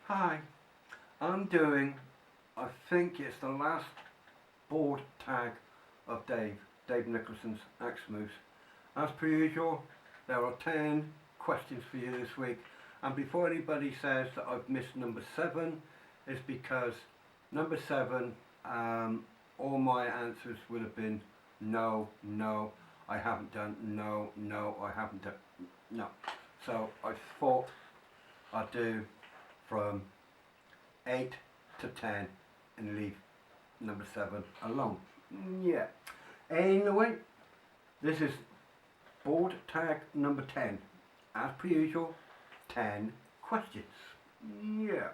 Hi, I'm doing, I think it's the last board tag of Dave Nicholson's Axemoose. As per usual, there are 10 questions for you this week, and before anybody says that I've missed number 7, it's because number 7, all my answers would have been no, no, I haven't done, no, no, I haven't done, no. So I thought I'd do from 8 to 10 and leave number 7 alone. Yeah. Anyway, this is board tag number 10. As per usual, 10 questions. Yeah.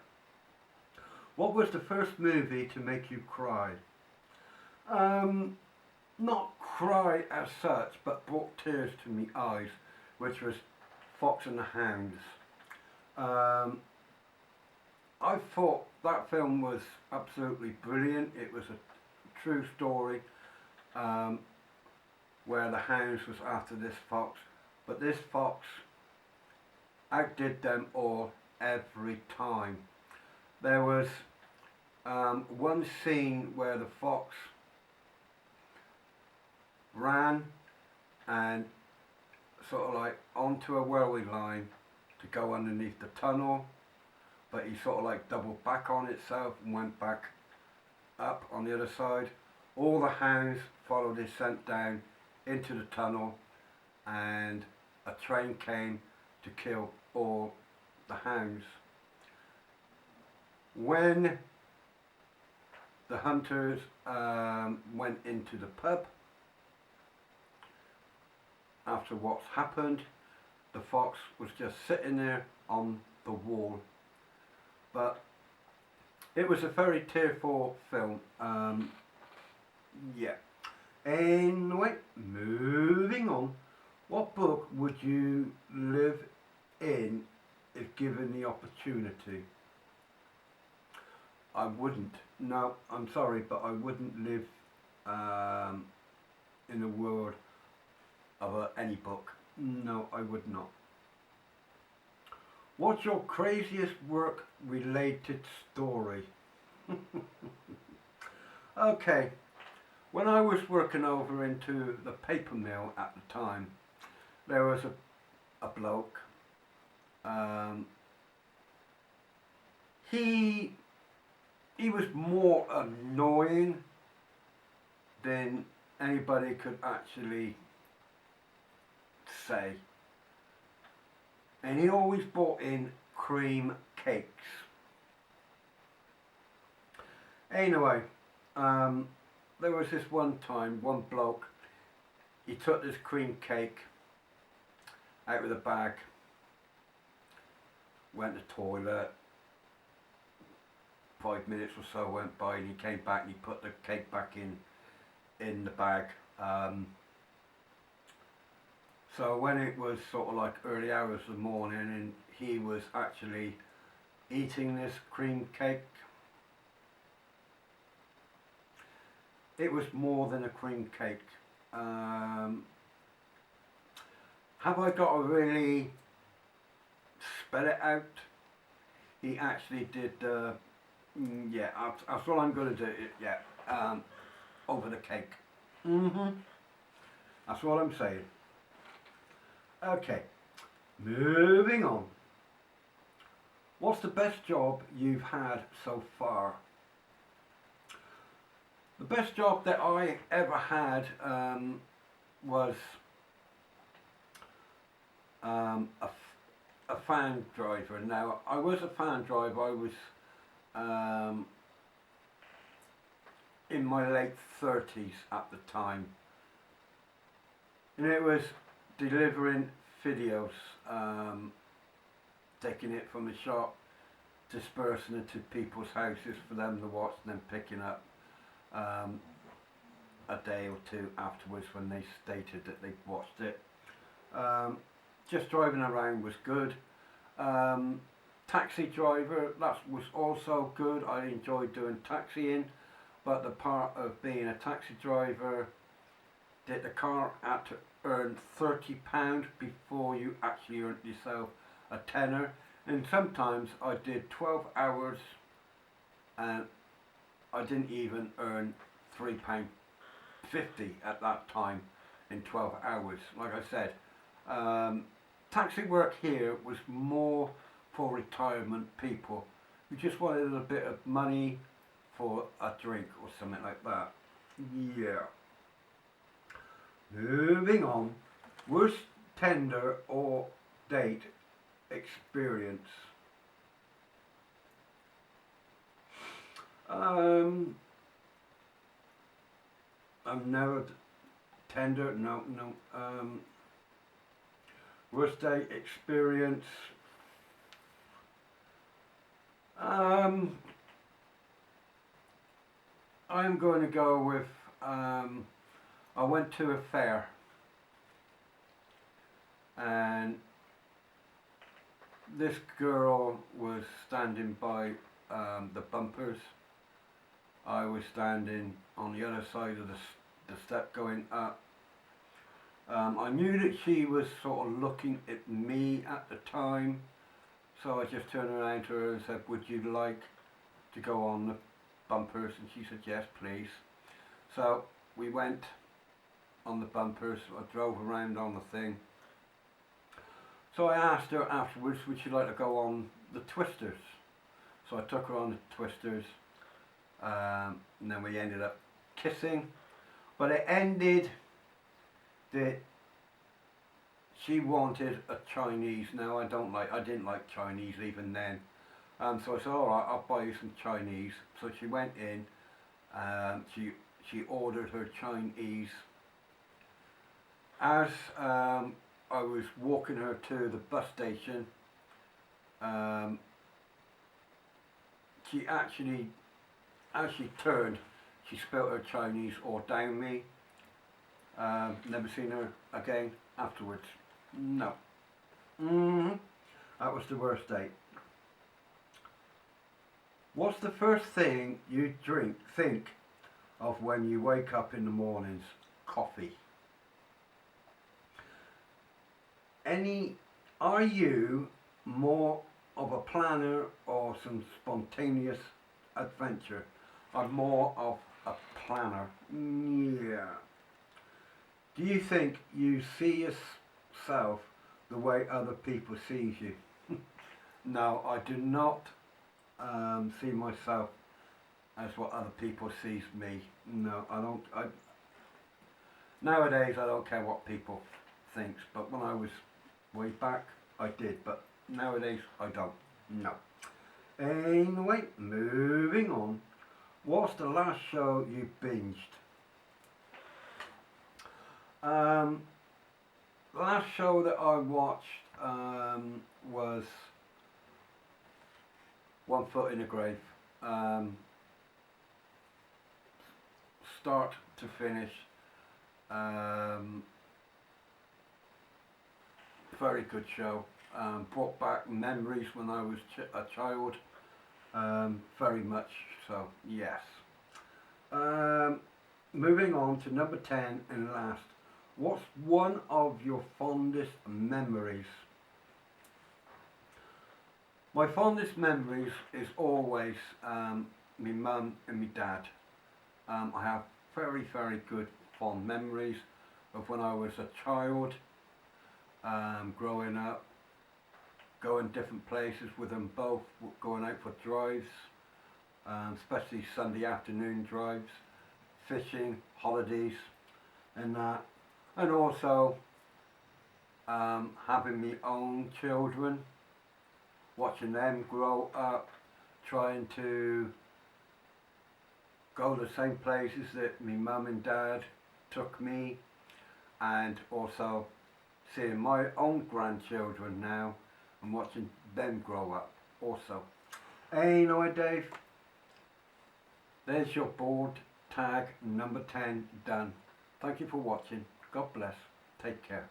What was the first movie to make you cry? Not cry as such, but brought tears to my eyes, which was Fox and the Hounds. I thought that film was absolutely brilliant. It was a true story where the hounds was after this fox, but this fox outdid them all every time. There was one scene where the fox ran and sort of like onto a railway line to go underneath the tunnel, but he sort of like doubled back on itself and went back up on the other side. All the hounds followed his scent down into the tunnel, and a train came to kill all the hounds. When the hunters went into the pub after what's happened, the fox was just sitting there on the wall. But it was a very tearful film. Yeah. Anyway, moving on. What book would you live in if given the opportunity? I wouldn't. No, I'm sorry, but I wouldn't live in the world of any book. No, I would not. What's your craziest work related story? Okay, when I was working over into the paper mill at the time, there was a bloke. He was more annoying than anybody could actually say. And he always brought in cream cakes. Anyway, there was this one time, one bloke, he took this cream cake out of the bag, went to the toilet, 5 minutes or so went by, and he came back and he put the cake back in the bag. So when it was sort of like early hours of the morning and he was actually eating this cream cake, it was more than a cream cake. Have I got to really spell it out? He actually did, yeah, that's all I'm going to do, yeah, over the cake. That's what I'm saying. Okay, moving on. What's the best job you've had so far? The best job that I ever had was a fan driver. Now, I was a fan driver. I was in my late 30s at the time. And it was delivering videos, taking it from the shop, dispersing it to people's houses for them to watch, and then picking up a day or two afterwards when they stated that they'd watched it. Just driving around was good. Taxi driver, that was also good. I enjoyed doing taxiing, but the part of being a taxi driver, that the car had to earn £30 before you actually earned yourself a tenner, And sometimes I did 12 hours and I didn't even earn £3.50 at that time in 12 hours. Like I said, taxi work here was more for retirement people who just wanted a little bit of money for a drink or something like that. Yeah. Moving on. Worst tender or date experience. I've never tender. No, no. Worst date experience. I'm going to go with. I went to a fair and this girl was standing by the bumpers. I was standing on the other side of the step going up. I knew that she was sort of looking at me at the time, so I just turned around to her and said, would you like to go on the bumpers? And she said, yes please. So we went on the bumpers. I drove around on the thing. So I asked her afterwards, would she like to go on the twisters? So I took her on the twisters, and then we ended up kissing. But it ended that she wanted a Chinese. Now I didn't like Chinese even then. So I said, alright, I'll buy you some Chinese. So she went in, she ordered her Chinese. As I was walking her to the bus station, she actually, as she turned, she spilt her Chinese all down me. Never seen her again afterwards. No. That was the worst date. What's the first thing you think of when you wake up in the mornings? Coffee. Are you more of a planner or some spontaneous adventure? I'm more of a planner. Yeah. Do you think you see yourself the way other people see you? No, I do not see myself as what other people sees me. No, I don't. Nowadays I don't care what people thinks, but when I was way back I did, but nowadays I don't. No. Anyway, moving on. What's the last show you binged? The last show that I watched was One Foot in the Grave. Start to finish. Very good show. Brought back memories when I was a child. Very much so, yes. Moving on to number 10 and last. What's one of your fondest memories? My fondest memories is always my mum and my dad. I have very, very good fond memories of when I was a child, growing up, going different places with them both, going out for drives, especially Sunday afternoon drives, fishing, holidays and that, and also having my own children, watching them grow up, trying to go to the same places that my mum and dad took me, and also seeing my own grandchildren now and watching them grow up also. Anyway, Dave, there's your board tag number 10 done. Thank you for watching. God bless. Take care.